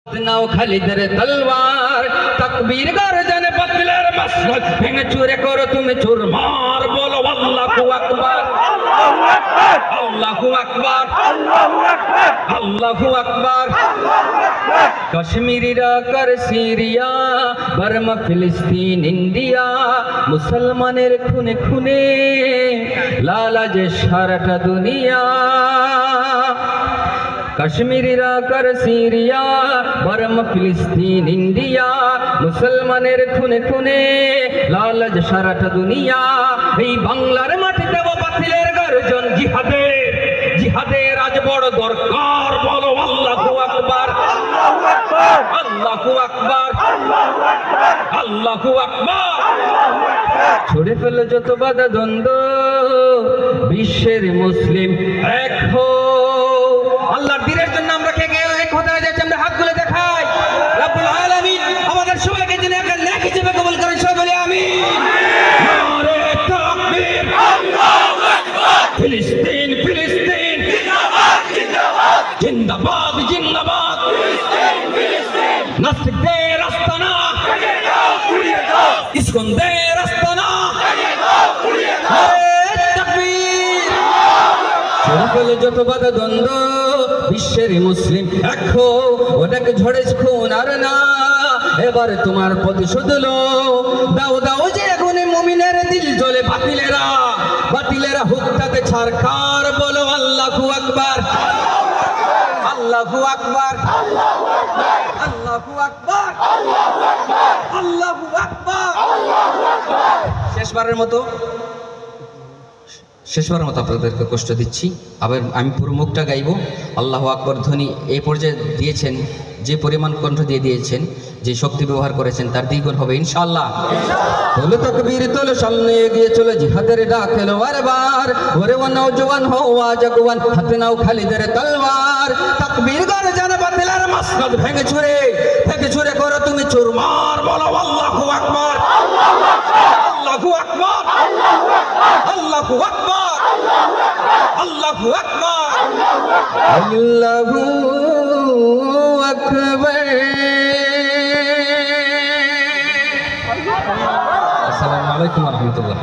नाव खालिদের তলোয়ার তাকবীর গর্জন পাতিলের মসনদ ভেঙে চুরে করো তুমি চুরমার বলো আল্লাহু আকবার আল্লাহু আকবার আল্লাহু আকবার আল্লাহু আকবার আল্লাহু আকবার কাশ্মীরিরা কর সিরিয়া বার্মা ফিলিস্তিন ইন্ডিয়া মুসলমানের খুনে খুনে লালাজে সারাটা দুনিয়া কাশ্মীরিরা কর সিরিয়া বার্মা ফিলিস্তিন ইন্ডিয়া মুসলমানের খুনে খুনে লালাজ সারাটা দুনিয়া এই বাংলার মাটিতে বাতিলের গর্জন জিহাদের আজ বড় দরকার বলো আল্লাহু আকবার আল্লাহু আকবার আল্লাহু আকবার আল্লাহু আকবার আল্লাহু আকবার ছুড়ে ফেলো যত বাধা দ্বন্দ্ব বিশ্বের মুসলিম এক হো আল্লাহর দ্বীনের জন্য আমরা কে কে এক হতে যাচ্ছি আমরা হাতগুলো দেখাই রব্বুল আলামিন আমাদের সবাইকে যিনি একটা নেক হিসেবে কবুল করেন সবাই বলি আমিন নারে তাকবীর আল্লাহু আকবার ফিলিস্তিন ফিলিস্তিন জিন্দাবাদ জিন্দাবাদ জিন্দাবাদ জিন্দাবাদ ফিলিস্তিন ফিলিস্তিন নাস্তিকদের আস্তানা ভেঙে দাও পুড়িয়ে দাও ইস্কনদের আস্তানা ভেঙে দাও পুড়িয়ে দাও নারে তাকবীর ছুড়ে ফেলো যত বাধা দ্বন্দ্ব বিশ্বের মুসলিম এক হো ওটাকে ঝড়েছ খুন আর না এবার তোমার প্রতিশোধ লো দাও দাও যে আগুনে মুমিনের দিল জ্বলে বাতিলেরা হুকটাতে ছারখার বলো আল্লাহু আকবার আল্লাহু আকবার আল্লাহু আকবার আল্লাহু আকবার আল্লাহু আকবার আল্লাহু আকবার আল্লাহু আকবার শেষবারের মতো আপনাদেরকে কষ্ট দিচ্ছি আবার আমি পুরো মুখটা গাইব আল্লাহু আকবার ধ্বনি এই পর্যায়ে দিয়েছেন যে পরিমাণ কণ্ঠ দিয়ে দিয়েছেন যে শক্তি ব্যবহার করেছেন তার দ্বিগুণ হবে ইনশাআল্লাহ তোলো তাকবীর তোলো সামনে এগিয়ে চলো জিহাদের ডাক এলো বারবার ওরে ও নওজওয়ান হো আজগওয়ান হাতে নাও খালিদের তলোয়ার তাকবীর গর্জন বাতিলের মসনদ ভেঙে চুরে করো তুমি চুরমার বলো আল্লাহু আকবার আল্লাহু আকবার আল্লাহু আকবার আল্লাহু আকবার আল্লাহু আকবার আল্লাহু আকবার আসসালামু আলাইকুম ওয়া রাহমাতুল্লাহ।